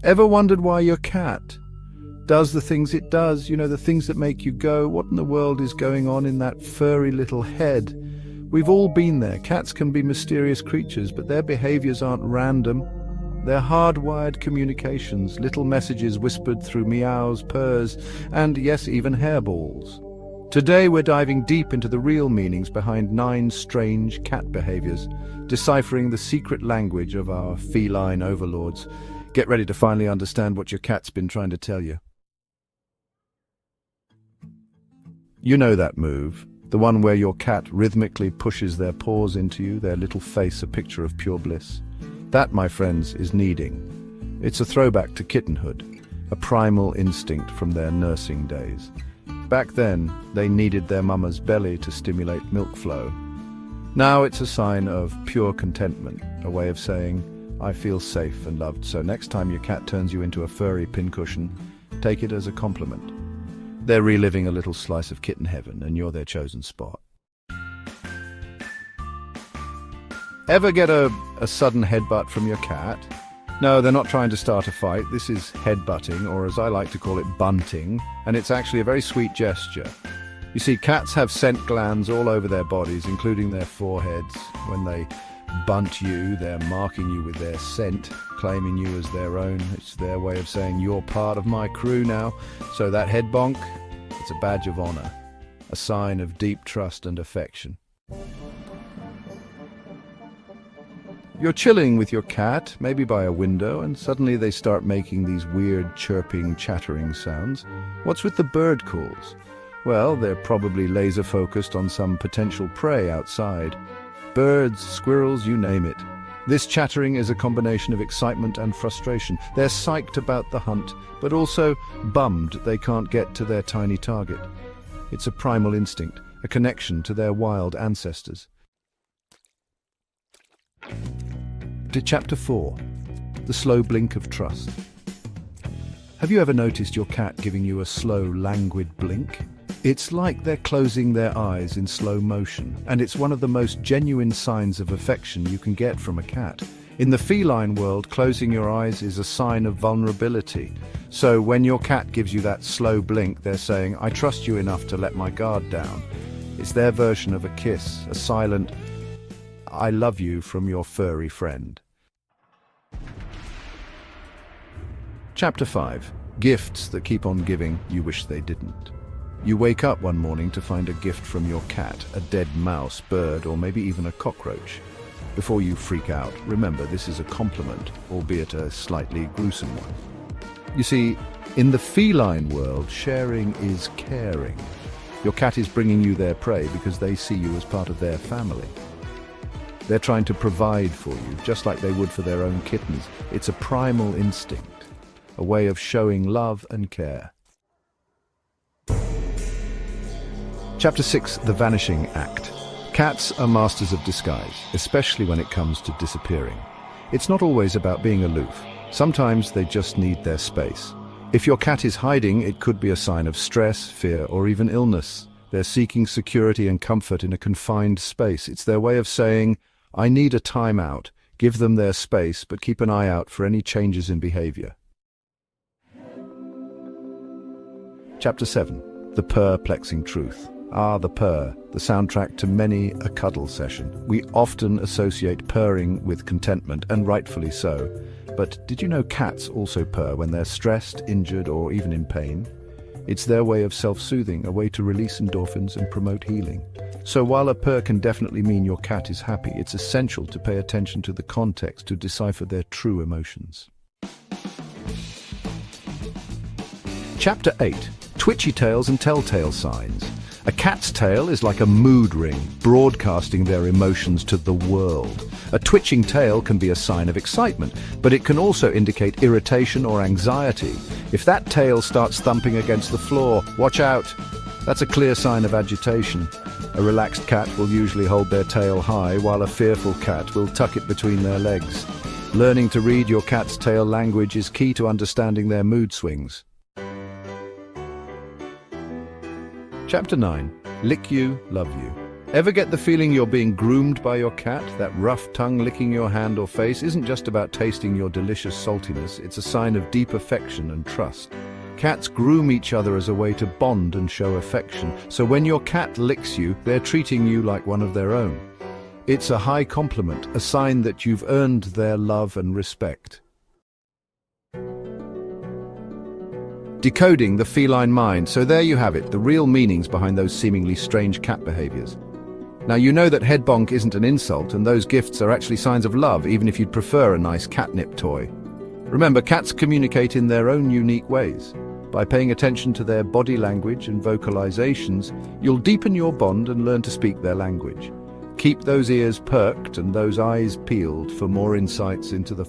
Ever wondered why your cat does the things it does? You know, the things that make you go, what in the world is going on in that furry little head? We've all been there. Cats can be mysterious creatures, but their behaviors aren't random. They're hardwired communications, little messages whispered through meows, purrs, and yes, even hairballs. Today we're diving deep into the real meanings behind 9 strange cat behaviors, deciphering the secret language of our feline overlords. Get ready to finally understand what your cat's been trying to tell you. You know that move, the one where your cat rhythmically pushes their paws into you, their little face a picture of pure bliss. That, my friends, is kneading. It's a throwback to kittenhood, a primal instinct from their nursing days. Back then, they kneaded their mama's belly to stimulate milk flow. Now it's a sign of pure contentment, a way of saying, I feel safe and loved. So next time your cat turns you into a furry pincushion, take it as a compliment. They're reliving a little slice of kitten heaven, and you're their chosen spot. Ever get a sudden headbutt from your cat? No, they're not trying to start a fight. This is headbutting, or as I like to call it, bunting, and it's actually a very sweet gesture. You see, cats have scent glands all over their bodies, including their foreheads. When they bunt you, they're marking you with their scent, claiming you as their own. It's their way of saying, you're part of my crew now. So that head bonk, it's a badge of honor, a sign of deep trust and affection. You're chilling with your cat, maybe by a window, and suddenly they start making these weird chirping, chattering sounds. What's with the bird calls? Well, they're probably laser-focused on some potential prey outside. Birds, squirrels, you name it. This chattering is a combination of excitement and frustration. They're psyched about the hunt, but also bummed they can't get to their tiny target. It's a primal instinct, a connection to their wild ancestors. To Chapter 4, the slow blink of trust. Have you ever noticed your cat giving you a slow, languid blink? It's like they're closing their eyes in slow motion, and it's one of the most genuine signs of affection you can get from a cat. In the feline world, closing your eyes is a sign of vulnerability. So when your cat gives you that slow blink, they're saying, I trust you enough to let my guard down. It's their version of a kiss, a silent, I love you from your furry friend. Chapter 5. Gifts that keep on giving you wish they didn't. You wake up one morning to find a gift from your cat, a dead mouse, bird, or maybe even a cockroach. Before you freak out, remember this is a compliment, albeit a slightly gruesome one. You see, in the feline world, sharing is caring. Your cat is bringing you their prey because they see you as part of their family. They're trying to provide for you, just like they would for their own kittens. It's a primal instinct, a way of showing love and care. Chapter 6, The Vanishing Act. Cats are masters of disguise, especially when it comes to disappearing. It's not always about being aloof. Sometimes they just need their space. If your cat is hiding, it could be a sign of stress, fear, or even illness. They're seeking security and comfort in a confined space. It's their way of saying, I need a timeout. Give them their space, but keep an eye out for any changes in behavior. Chapter 7. The Perplexing Truth. The purr, the soundtrack to many a cuddle session. We often associate purring with contentment, and rightfully so. But did you know cats also purr when they're stressed, injured, or even in pain? It's their way of self-soothing, a way to release endorphins and promote healing. So while a purr can definitely mean your cat is happy, it's essential to pay attention to the context to decipher their true emotions. Chapter 8. Twitchy tails and telltale signs. A cat's tail is like a mood ring, broadcasting their emotions to the world. A twitching tail can be a sign of excitement, but it can also indicate irritation or anxiety. If that tail starts thumping against the floor, watch out. That's a clear sign of agitation. A relaxed cat will usually hold their tail high, while a fearful cat will tuck it between their legs. Learning to read your cat's tail language is key to understanding their mood swings. Chapter 9. Lick You, Love You. Ever get the feeling you're being groomed by your cat? That rough tongue licking your hand or face isn't just about tasting your delicious saltiness, it's a sign of deep affection and trust. Cats groom each other as a way to bond and show affection, so when your cat licks you, they're treating you like one of their own. It's a high compliment, a sign that you've earned their love and respect. Decoding the feline mind. So there you have it, the real meanings behind those seemingly strange cat behaviors. Now you know that head bonk isn't an insult, and those gifts are actually signs of love, even if you'd prefer a nice catnip toy. Remember, cats communicate in their own unique ways. By paying attention to their body language and vocalizations, you'll deepen your bond and learn to speak their language. Keep those ears perked and those eyes peeled for more insights into the